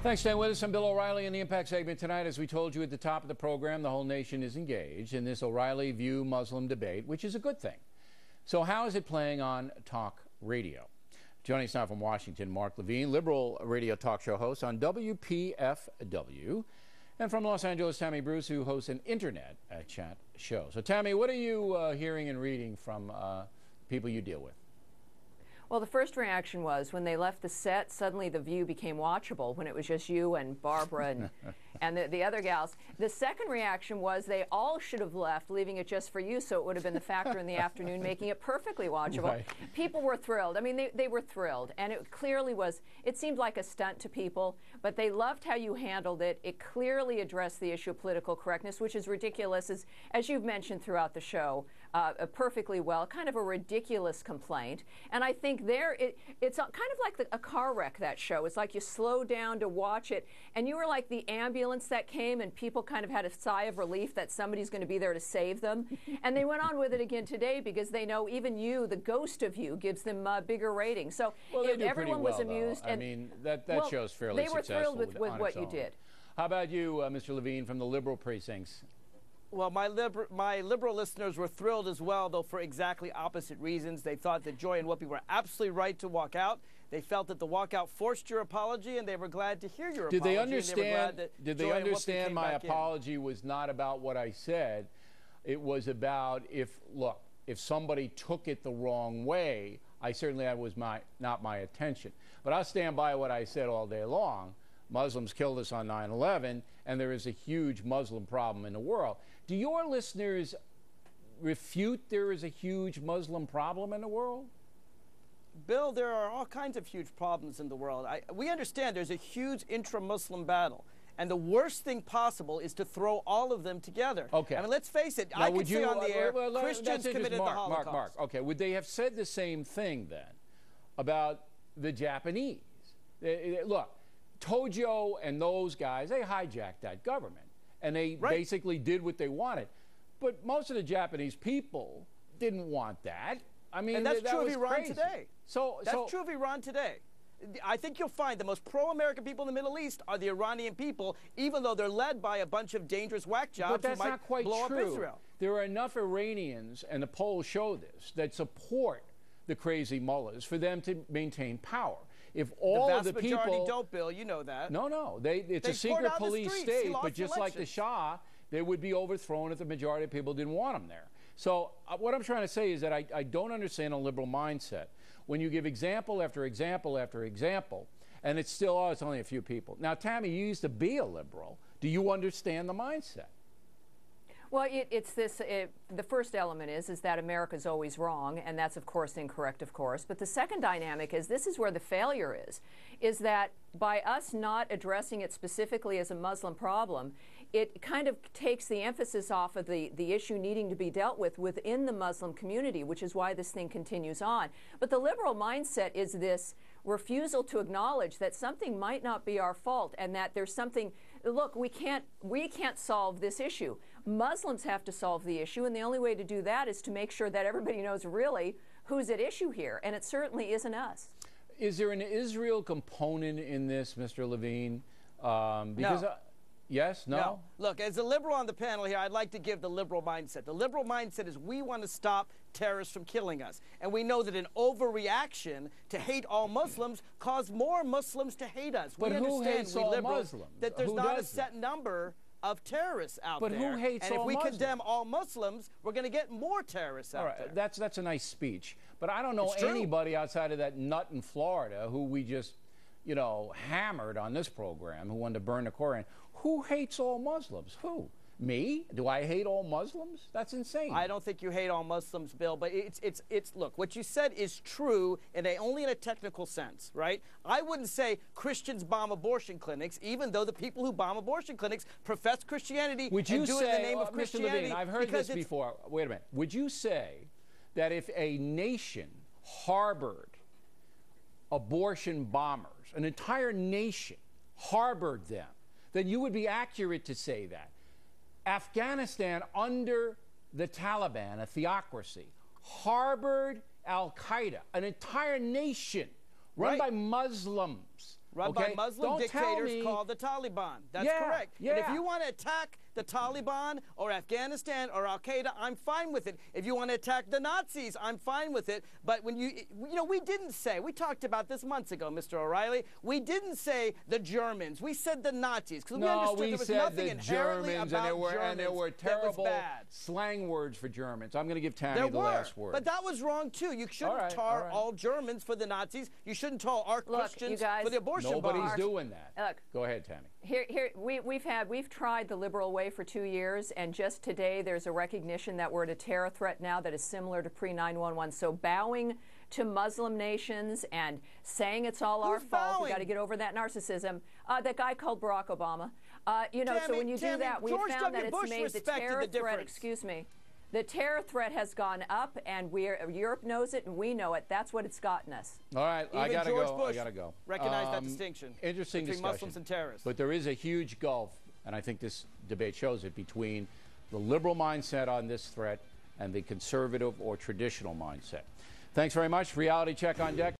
Thanks for staying with us. I'm Bill O'Reilly in the Impact segment tonight. As we told you at the top of the program, the whole nation is engaged in this O'Reilly View Muslim debate, which is a good thing. So how is it playing on talk radio? Joining us now from Washington, Mark Levine, liberal radio talk show host on WPFW. And from Los Angeles, Tammy Bruce, who hosts an internet chat show. So Tammy, what are you hearing and reading from people you deal with? Well, the first reaction was when they left the set, suddenly the view became watchable when it was just you and Barbara and the other gals. The second reaction was they all should have left, leaving it just for you, so it would have been the factor in the afternoon, making it perfectly watchable. Right. People were thrilled. I mean, they were thrilled. And it clearly was, it seemed like a stunt to people, but they loved how you handled it. It clearly addressed the issue of political correctness, which is ridiculous, as you've mentioned throughout the show, perfectly well, kind of a ridiculous complaint. And I think it's kind of like a car wreck, that show. It's like you slow down to watch it, and you were like the ambulance that came, and people kind of had a sigh of relief that somebody's going to be there to save them. And they went on with it again today because they know even you, the ghost of you, gives them bigger ratings. So everyone was amused. I mean, that show's fairly successful. They were thrilled with what you did. How about you, Mr. Levine, from the liberal precincts? Well, my liberal listeners were thrilled as well, though for exactly opposite reasons. They thought that Joy and Whoopi were absolutely right to walk out. They felt that the walkout forced your apology, and they were glad to hear your apology. Did they understand my apology was not about what I said? It was about if somebody took it the wrong way, that was not my intention. But I'll stand by what I said all day long. Muslims killed us on 9/11, and there is a huge Muslim problem in the world. Do your listeners refute there is a huge Muslim problem in the world? Bill, there are all kinds of huge problems in the world. We understand there's a huge intra-Muslim battle, and the worst thing possible is to throw all of them together. Okay. I mean, let's face it, I could say on the air, Christians committed the Holocaust. Mark, okay, would they have said the same thing then about the Japanese? Look, Tojo and those guys, they hijacked that government, and they basically did what they wanted. But most of the Japanese people didn't want that. I mean, and that's true of Iran crazy. Today. That's true of Iran today. I think you'll find the most pro-American people in the Middle East are the Iranian people, even though they're led by a bunch of dangerous whack jobs who might blow up Israel. There are enough Iranians, and the polls show this, that support the crazy mullahs for them to maintain power. If all the vast majority don't, Bill, you know that. No. It's a secret police state, but just like the Shah, they would be overthrown if the majority of people didn't want them there. So what I'm trying to say is that I don't understand a liberal mindset. When you give example after example after example, and it's still, it's only a few people. Now, Tammy, you used to be a liberal. Do you understand the mindset? Well, the first element is that America's always wrong, and that's, of course, incorrect, of course. But the second dynamic is, this is where the failure is that by us not addressing it specifically as a Muslim problem, it kind of takes the emphasis off of the issue needing to be dealt with within the Muslim community, which is why this thing continues on. But the liberal mindset is this refusal to acknowledge that something might not be our fault, and that there's something, look, we can't solve this issue. Muslims have to solve the issue, and the only way to do that is to make sure that everybody knows really who's at issue here, and it certainly isn't us. Is there an Israel component in this, Mr. Levine? No. Yes? No? No. Look, as a liberal on the panel here, I'd like to give the liberal mindset. The liberal mindset is we want to stop terrorists from killing us. And we know that an overreaction to hate all Muslims caused more Muslims to hate us. But who hates all Muslims? That there's not a set number of terrorists out there. But who hates all Muslims? And if we condemn all Muslims, we're going to get more terrorists out there. That's a nice speech. But I don't know anybody outside of that nut in Florida who we just, hammered on this program, who wanted to burn the Koran. Who hates all Muslims? Who? Me? Do I hate all Muslims? That's insane. I don't think you hate all Muslims, Bill, but look, what you said is true only in a technical sense, right? I wouldn't say Christians bomb abortion clinics, even though the people who bomb abortion clinics profess Christianity and do it in the name of Christianity. Mr. Levine, I've heard this before. Wait a minute. Would you say that if a nation harbored abortion bombers, an entire nation harbored them, then you would be accurate to say that Afghanistan under the Taliban, a theocracy, harbored Al-Qaeda, an entire nation run by Muslims. Run okay? by Muslim Don't tell dictators me. called the Taliban. That's Yeah, correct. yeah. And if you want to attack the Taliban or Afghanistan or Al-Qaeda, I'm fine with it. If you want to attack the Nazis, I'm fine with it. But when you know, we didn't say, we talked about this months ago, Mr. O'Reilly, we didn't say the Germans. We said the Nazis. Because we understood there was nothing inherently about Germans and there were terrible bad. slang words for Germans. I'm going to give Tammy the last word. But that was wrong, too. You shouldn't tar all Germans for the Nazis. You shouldn't tar our Christians for the abortion bomb. Nobody's doing that. Look, go ahead, Tammy. We've tried the liberal way for 2 years, and just today there's a recognition that we're at a terror threat now that is similar to pre-9/11. So bowing to Muslim nations and saying it's all our fault, we got to get over that narcissism. That guy called Barack Obama. You know, so when you do that, we found that it's made the terror threat. Excuse me. The terror threat has gone up, and Europe knows it, and we know it. That's what it's gotten us. All right, I gotta go. I gotta go. Recognize that distinction. Interesting between discussion. Muslims and terrorists. But there is a huge gulf, and I think this debate shows it, between the liberal mindset on this threat and the conservative or traditional mindset. Thanks very much. Reality Check on deck.